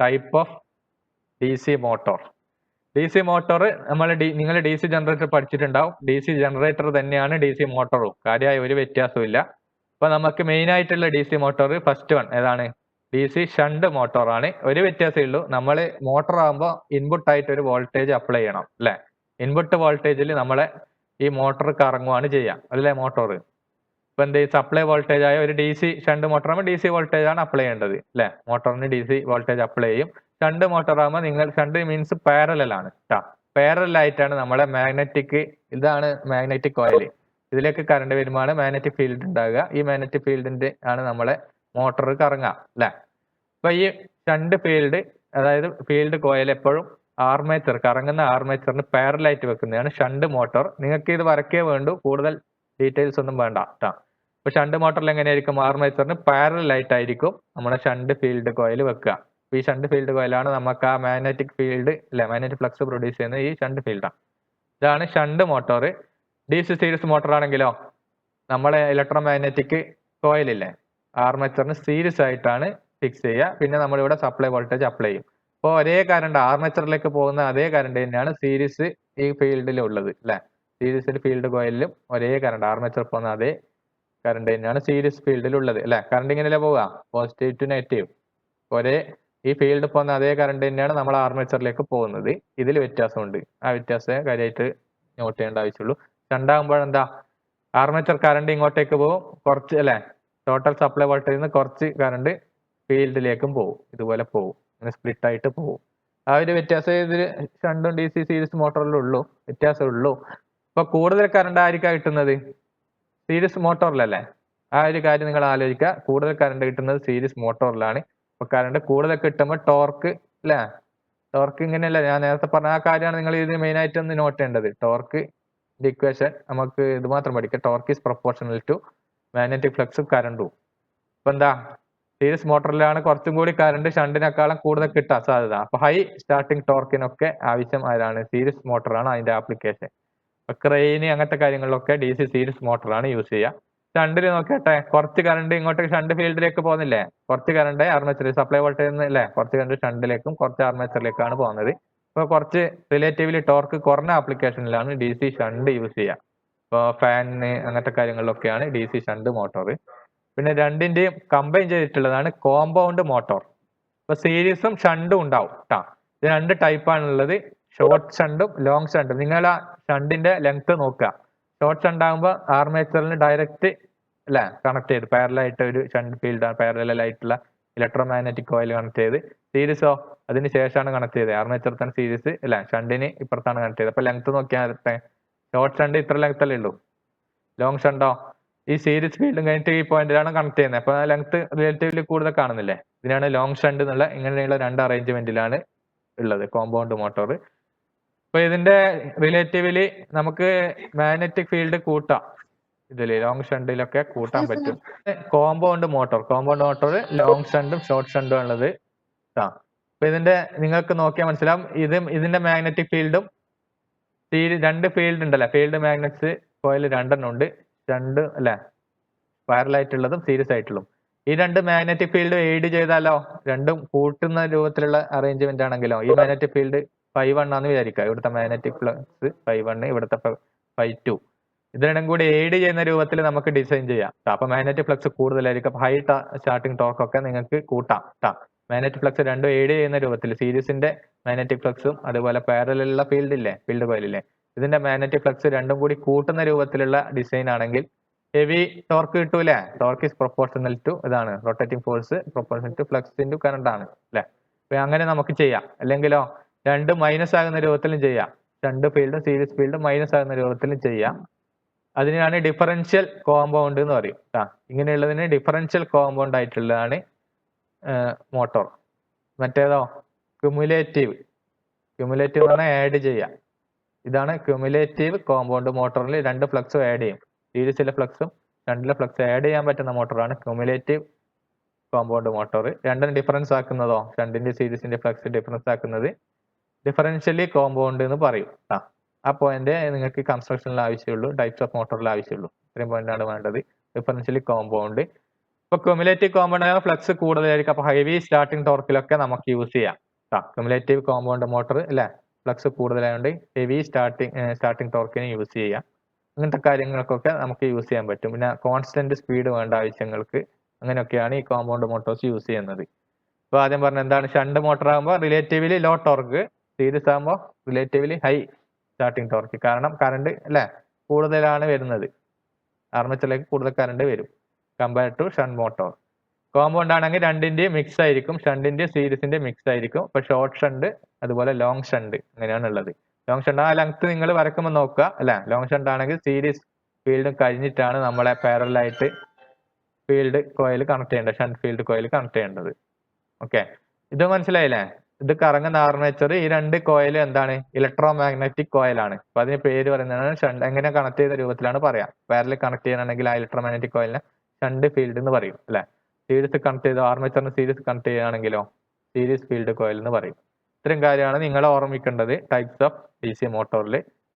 Type of DC motor. DC motor നിങ്ങൾ DC generator പഠിച്ചിട്ടുണ്ടാവും. DC generator തന്നെയാണ് DC മോട്ടോറും. കാര്യമായ ഒരു വ്യത്യാസവും ഇല്ല. അപ്പൊ നമുക്ക് മെയിൻ ആയിട്ടുള്ള DC മോട്ടോർ ഫസ്റ്റ് വൺ ഏതാണ്? DC ഷണ്ട് മോട്ടോറാണ്. ഒരു വ്യത്യാസമേ ഉള്ളൂ, നമ്മൾ മോട്ടോർ ആകുമ്പോൾ ഇൻപുട്ട് ആയിട്ട് ഒരു വോൾട്ടേജ് അപ്ലൈ ചെയ്യണം അല്ലെ? ഇൻപുട്ട് വോൾട്ടേജിൽ നമ്മളെ ഈ മോട്ടോർ കറങ്ങുകയാണ് ചെയ്യുക അല്ലേ? മോട്ടോർ ഇപ്പൊ എന്ത് സപ്ലൈ വോൾട്ടേജ് ആയ ഒരു DC ഷണ്ട് മോട്ടോർ ആകുമ്പോൾ DC വോൾട്ടേജ് ആണ് അപ്ലൈ ചെയ്യേണ്ടത് അല്ലെ? മോട്ടോറിന് DC വോൾട്ടേജ് അപ്ലൈ ചെയ്യും. ഷണ്ട് മോട്ടോർ ആകുമ്പോൾ ഷണ്ട് മീൻസ് പാരലൽ ആണ് കേട്ടോ. പാരലൽ ആയിട്ടാണ് നമ്മളെ മാഗ്നറ്റിക്, ഇതാണ് മാഗ്നറ്റിക് കോയിൽ. ഇതിലേക്ക് കറണ്ട് വരുമ്പോഴാണ് മാഗ്നറ്റിക് ഫീൽഡ് ഉണ്ടാകുക. ഈ മാഗ്നറ്റിക് ഫീൽഡിന്റെ ആണ് നമ്മളെ മോട്ടോർ കറങ്ങുക അല്ലെ? അപ്പൊ ഈ ഷണ്ട് ഫീൽഡ്, അതായത് ഫീൽഡ് കോയിൽ എപ്പോഴും ആർമേച്ചർ, കറങ്ങുന്ന ആർമേച്ചറിന് പാരലായിട്ട് വെക്കുന്നതാണ് ഷണ്ട് മോട്ടോർ. നിങ്ങൾക്ക് ഇത് വരക്കേ വേണ്ടൂ, കൂടുതൽ ഡീറ്റെയിൽസ് ഒന്നും വേണ്ട കേട്ടോ. അപ്പൊ ഷണ്ട് മോട്ടറിൽ എങ്ങനെയായിരിക്കും? ആർമേച്ചറിന് പാരലായിട്ടായിരിക്കും നമ്മുടെ ഷണ്ട് ഫീൽഡ് കോയിൽ വെക്കുക. ഈ ഷണ്ട് ഫീൽഡ് കോയിലാണ് നമുക്ക് ആ മാഗ്നറ്റിക് ഫീൽഡ് അല്ലെ, മാഗ്നറ്റിക് ഫ്ലക്സ് പ്രൊഡ്യൂസ് ചെയ്യുന്ന ഈ ഷണ്ട് ഫീൽഡാണ്. ഇതാണ് shunt motor. DC series motor ആണെങ്കിലോ നമ്മളെ ഇലക്ട്രോ മാഗ്നറ്റിക് കോയിൽ ഇല്ലേ, ആർമേച്ചറിന് സീരീസ് ആയിട്ടാണ് ഫിക്സ് ചെയ്യുക. പിന്നെ നമ്മളിവിടെ സപ്ലൈ വോൾട്ടേജ് അപ്ലൈ ചെയ്യും. അപ്പോൾ ഒരേ കറണ്ട് ആർമേച്ചറിലേക്ക് പോകുന്ന അതേ കറണ്ട് തന്നെയാണ് സീരീസ് ഈ ഫീൽഡിലും ഉള്ളത് അല്ലെ? സീരീസിൽ ഫീൽഡ് കോയിലും ഒരേ കറണ്ട്, ആർമേച്ചർ പോകുന്ന അതേ കറണ്ട് തന്നെയാണ് സീരീസ് ഫീൽഡിൽ ഉള്ളത് അല്ലെ? കറണ്ട് ഇങ്ങനെയല്ലേ പോവുക, പോസിറ്റീവ് ടു നെഗറ്റീവ്. ഒരേ ഈ ഫീൽഡ് പോകുന്ന അതേ കറണ്ട് തന്നെയാണ് നമ്മൾ ആർമേച്ചറിലേക്ക് പോകുന്നത്. ഇതിൽ വ്യത്യാസമുണ്ട്. ആ വ്യത്യാസം കാര്യമായിട്ട് നോട്ട് ചെയ്യേണ്ട ആവശ്യമുള്ളൂ. രണ്ടാകുമ്പോഴെന്താ, ആർമേച്ചർ കറണ്ട് ഇങ്ങോട്ടേക്ക് പോകും കുറച്ച് അല്ലെ? ടോട്ടൽ സപ്ലൈ വോൾട്ടേജിൽ നിന്ന് കുറച്ച് കറണ്ട് ഫീൽഡിലേക്കും പോകും. ഇതുപോലെ പോകും, ഇങ്ങനെ സ്പ്ലിറ്റ് ആയിട്ട് പോകും. ആ ഒരു വ്യത്യാസം ഇതിൽ ഷണ്ടും DC സീരീസ് മോട്ടോറിലും ഉള്ളൂ, വ്യത്യാസമുള്ളൂ. ഇപ്പൊ കൂടുതൽ കറണ്ട് ആയിരിക്കാം കിട്ടുന്നത്? സീരീസ് മോട്ടോറിലല്ലേ? ആ ഒരു കാര്യം നിങ്ങൾ ആലോചിക്കുക. കൂടുതൽ കറണ്ട് കിട്ടുന്നത് സീരീസ് മോട്ടോറിലാണ്. അപ്പൊ കറണ്ട് കൂടുതൽ കിട്ടുമ്പോൾ ടോർക്ക് അല്ലെ? ടോർക്ക് ഇങ്ങനെയല്ല, ഞാൻ നേരത്തെ പറഞ്ഞ ആ കാര്യമാണ് നിങ്ങൾ ഇത് മെയിൻ ആയിട്ട് ഒന്ന് നോട്ട് ചെയ്യേണ്ടത്. ടോർക്ക് ഇക്വേഷൻ നമുക്ക് ഇത് മാത്രം പഠിക്കാം. Torque is proportional to magnetic ഫ്ലക്സും കറണ്ടും. അപ്പൊ എന്താ, സീരീസ് മോട്ടറിലാണ് കുറച്ചും കൂടി കറണ്ട് ഷണ്ടിനേക്കാളും കൂടുതൽ കിട്ടാൻ സാധ്യത. അപ്പൊ ഹൈ സ്റ്റാർട്ടിംഗ് ടോർക്കിനൊക്കെ ആവശ്യം ആരാണ്? സീരീസ് മോട്ടറാണ് അതിന്റെ ആപ്ലിക്കേഷൻ. ക്രെയിന് അങ്ങനത്തെ കാര്യങ്ങളിലൊക്കെ DC സീരീസ് മോട്ടറാണ് യൂസ് ചെയ്യുക. ഷണ്ടിൽ നോക്കിയട്ടെ, കുറച്ച് കറണ്ട് ഇങ്ങോട്ട് ഷണ്ട് ഫീൽഡിലേക്ക് പോകുന്നില്ലേ? കുറച്ച് കറണ്ട് ആർമേച്ചർ സപ്ലൈ വോൾട്ടേജ് അല്ലേ? കുറച്ച് കറണ്ട് ഷണ്ടിലേക്കും കുറച്ച് ആർമേച്ചറിലേക്കാണ് പോകുന്നത്. ഇപ്പൊ കുറച്ച് റിലേറ്റീവ്ലി ടോർക്ക് കുറഞ്ഞ ആപ്ലിക്കേഷനിലാണ് DC ഷണ്ട് യൂസ് ചെയ്യുക. ഇപ്പോൾ ഫാനിന് അങ്ങനത്തെ കാര്യങ്ങളിലൊക്കെയാണ് DC ഷണ്ട് മോട്ടോർ. പിന്നെ രണ്ടിന്റെയും കമ്പൈൻ ചെയ്തിട്ടുള്ളതാണ് കോമ്പൗണ്ട് മോട്ടോർ. ഇപ്പൊ സീരീസും ഷണ്ടും ഉണ്ടാവും കേട്ടോ. ഇത് രണ്ട് ടൈപ്പാണുള്ളത്, ഷോർട്ട് ഷണ്ടും ലോങ് ഷണ്ടും. നിങ്ങൾ ആ ഷണ്ടിന്റെ ലെങ്ത് നോക്കുക. ഷോർട്ട് ഷണ്ട് ആകുമ്പോൾ ആർമേച്ചറിന് ഡയറക്റ്റ് അല്ലെ കണക്ട് ചെയ്ത് പാരലായിട്ട് ഒരു ഷണ്ട് ഫീൽഡ്, പാരലായിട്ടുള്ള ഇലക്ട്രോ മാഗ്നറ്റിക് കോയിൽ കണക്ട് ചെയ്ത്. സീരീസോ അതിന് ശേഷമാണ് കണക്ട് ചെയ്തത്. ആർമേച്ചർ തന്നെ സീരീസ് അല്ലെ, ഷണ്ടിന് ഇപ്പുറത്താണ് കണക്ട് ചെയ്തത്. അപ്പൊ ലെങ്ത് നോക്കിയാൽ ഷോർട്ട് ഷണ്ട് ഇത്ര ലെങ്ത് അല്ലേ ഉള്ളൂ. ലോങ് ഷണ്ടോ ഈ സീരീസ് ഫീൽഡും കഴിഞ്ഞിട്ട് ഈ പോയിന്റിലാണ് കണക്ട് ചെയ്യുന്നത്. അപ്പൊ ലെങ്ത് റിലേറ്റീവ്ലി കൂടുതൽ കാണുന്നില്ലേ? ഇതിനാണ് ലോങ് ഷണ്ട് എന്നുള്ള ഇങ്ങനെയുള്ള രണ്ട് അറേഞ്ച്മെന്റിലാണ് ഉള്ളത് കോമ്പൗണ്ട് മോട്ടോർ. അപ്പൊ ഇതിന്റെ റിലേറ്റീവ്ലി നമുക്ക് മാഗ്നറ്റിക് ഫീൽഡ് കൂട്ടാം. ഇതില് ലോങ് ഷണ്ടിലൊക്കെ കൂട്ടാൻ പറ്റും. കോമ്പൗണ്ട് മോട്ടോർ ലോങ് ഷണ്ടും ഷോർട്ട് ഷണ്ടും ഉള്ളത്. അപ്പൊ ഇതിന്റെ നിങ്ങൾക്ക് നോക്കിയാൽ മനസ്സിലാവും, ഇതിന്റെ മാഗ്നറ്റിക് ഫീൽഡും രണ്ട് ഫീൽഡ് ഉണ്ടല്ലേ, ഫീൽഡ് മാഗ്നറ്റ്സ് കോയിൽ രണ്ടെണ്ണം ഉണ്ട്. രണ്ട് അല്ലെ, പാരലായിട്ടുള്ളതും സീരീസ് ആയിട്ടുള്ളതും. ഈ രണ്ട് മാഗ്നറ്റിക് ഫീൽഡ് എയ്ഡ് ചെയ്താലോ, രണ്ടും കൂട്ടുന്ന രൂപത്തിലുള്ള അറേഞ്ച്മെന്റ് ആണെങ്കിലോ, ഈ മാഗ്നറ്റിക് ഫീൽഡ് ∅1 ആണെന്ന് വിചാരിക്കുക. ഇവിടുത്തെ മാഗ്നറ്റിക് ഫ്ലക്സ് ∅1, ഇവിടുത്തെ ∅2. ഇത് രണ്ടും കൂടി എയ്ഡ് ചെയ്യുന്ന രൂപത്തിൽ നമുക്ക് ഡിസൈൻ ചെയ്യാം. അപ്പൊ മാഗ്നറ്റിക് ഫ്ലക്സ് കൂടുതലായിരിക്കും. ഹൈ സ്റ്റാർട്ടിംഗ് ടോർക്ക് ഒക്കെ നിങ്ങൾക്ക് കൂട്ടാം. മാഗ്നറ്റിക് ഫ്ലക്സ് രണ്ടും എയ്ഡ് ചെയ്യുന്ന രൂപത്തിൽ, സീരീസിന്റെ മാഗ്നറ്റിക് ഫ്ലക്സും അതുപോലെ പാരലുള്ള ഫീൽഡ് ഇല്ലേ, ഫീൽഡ് കോയിലില്ലേ, ഇതിന്റെ മാഗ്നറ്റിക് ഫ്ലക്സ് രണ്ടും കൂടി കൂട്ടുന്ന രൂപത്തിലുള്ള ഡിസൈൻ ആണെങ്കിൽ ഹെവി ടോർക്ക് കിട്ടൂലേ? ടോർക്ക് ഈസ് പ്രൊപ്പോർഷണൽ ടു, ഇതാണ് rotating force proportional to flux into current ആണ് അല്ലെ? അപ്പൊ അങ്ങനെ നമുക്ക് ചെയ്യാം. അല്ലെങ്കിലോ രണ്ടും മൈനസ് ആകുന്ന രൂപത്തിലും ചെയ്യാം. രണ്ട് ഫീൽഡും സീരീസ് ഫീൽഡും മൈനസ് ആകുന്ന രൂപത്തിലും ചെയ്യാം. അതിനാണ് ഡിഫറൻഷ്യൽ കോമ്പൗണ്ട് എന്ന് പറയും. ഇങ്ങനെയുള്ളതിന് ഡിഫറൻഷ്യൽ കോമ്പൗണ്ട് ആയിട്ടുള്ളതാണ് മോട്ടോർ. മറ്റേതോ ക്യുമുലേറ്റീവ് എന്ന് പറഞ്ഞാൽ ആഡ് ചെയ്യാം. ഇതാണ് ക്യുമുലേറ്റീവ് കോമ്പൗണ്ട്. മോട്ടോറിൽ രണ്ട് ഫ്ലക്സും ആഡ് ചെയ്യും. സീരീസിലെ ഫ്ലക്സും രണ്ടിലെ ഫ്ലക്സ് ആഡ് ചെയ്യാൻ പറ്റുന്ന മോട്ടോറാണ് ക്യുമുലേറ്റീവ് കോമ്പൗണ്ട് മോട്ടോർ. രണ്ടും ഡിഫറൻസ് ആക്കുന്നതോ, രണ്ടിന്റെ സീരീസിന്റെ ഫ്ലക്സ് ഡിഫറൻസ് ആക്കുന്നത് ഡിഫറൻഷ്യലി കോമ്പൗണ്ട് എന്ന് പറയും. ആ പോയിന്റ് നിങ്ങൾക്ക് കൺസ്ട്രക്ഷനിൽ ആവശ്യമുള്ളൂ, ടൈപ്സ് ഓഫ് മോട്ടോറിൽ ആവശ്യമുള്ളൂ. ഇത്രയും പോയിന്റാണ് വേണ്ടത്. Differently compound. ഇപ്പൊ ക്യുമുലേറ്റീവ് കോമ്പൗണ്ട് ഫ്ലക്സ് കൂടുതലായിരിക്കും. അപ്പൊ ഹെവി സ്റ്റാർട്ടിംഗ് ടോർക്കിലൊക്കെ നമുക്ക് യൂസ് ചെയ്യാം. ക്യുമുലേറ്റീവ് കോമ്പൗണ്ട് മോട്ടോർ അല്ലെ, ഫ്ലക്സ് കൂടുതലായതുകൊണ്ട് ഹെവി സ്റ്റാർട്ടിംഗ് ടോർക്കിന് യൂസ് ചെയ്യാം. അങ്ങനത്തെ കാര്യങ്ങൾക്കൊക്കെ നമുക്ക് യൂസ് ചെയ്യാൻ പറ്റും. പിന്നെ കോൺസ്റ്റന്റ് സ്പീഡ് വേണ്ട ആവശ്യങ്ങൾക്ക് അങ്ങനെയൊക്കെയാണ് ഈ കോമ്പൗണ്ട് മോട്ടോർസ് യൂസ് ചെയ്യുന്നത്. ഇപ്പൊ ആദ്യം പറഞ്ഞ എന്താണ്, ഷണ്ട് മോട്ടോർ ആകുമ്പോൾ റിലേറ്റീവ്ലി ലോ ടോർക്ക്, സീരീസ് ആകുമ്പോൾ റിലേറ്റീവ്ലി ഹൈ സ്റ്റാർട്ടിംഗ് ടോർക്ക്. കാരണം കറണ്ട് അല്ലെ കൂടുതലാണ് വരുന്നത്, ആർമേച്ചറിലേക്ക് കൂടുതൽ കറണ്ട് വരും compared to shunt motor. Compound ആണെങ്കിൽ രണ്ടിന്റെയും മിക്സ് ആയിരിക്കും, ഷണ്ടിന്റെ സീരീസിന്റെ മിക്സ് ആയിരിക്കും. ഇപ്പൊ ഷോർട്ട് ഷണ്ട് അതുപോലെ ലോങ് ഷണ്ട് അങ്ങനെയാണ് ഉള്ളത്. ലോങ് ഷണ്ട് ആ ലെങ്ത് നിങ്ങൾ വരക്കുമ്പോൾ നോക്കുക അല്ലെ. ലോങ് ഷണ്ട് ആണെങ്കിൽ സീരീസ് ഫീൽഡ് കഴിഞ്ഞിട്ടാണ് നമ്മളെ പാരലായിട്ട് ഫീൽഡ് കോയിൽ കണക്ട് ചെയ്യേണ്ടത്, ഷണ്ട് ഫീൽഡ് കോയിൽ കണക്ട് ചെയ്യേണ്ടത്. ഓക്കെ, ഇത് മനസ്സിലായില്ലേ? ഇത് കറങ്ങുന്ന ആർമേച്ചർ, ഈ രണ്ട് കോയിൽ എന്താണ്, ഇലക്ട്രോ മാഗ്നറ്റിക് കോയിലാണ്. അപ്പൊ അതിന് പേര് പറയുന്നതാണ് ഷണ്ട്. എങ്ങനെ കണക്ട് ചെയ്ത രൂപത്തിലാണ് പറയാം. പാരലിൽ കണക്ട് ചെയ്യാനാണെങ്കിൽ ആ ഇലക്ട്രോ മാഗ്നറ്റിക് കോയിലിനെ ഷണ്ട് ഫീൽഡ് എന്ന് പറയും അല്ലെ. സീരീസ് കണക്ട് ചെയ്ത ആർമേച്ചറിന് സീരീസ് കണക്ട് ചെയ്യുകയാണെങ്കിലോ സീരീസ് ഫീൽഡ് കോയിൽ എന്ന് പറയും. ഇത്രയും കാര്യമാണ് നിങ്ങൾ ഓർമ്മിക്കേണ്ടത് ടൈപ്സ് ഓഫ് DC മോട്ടോറിൽ.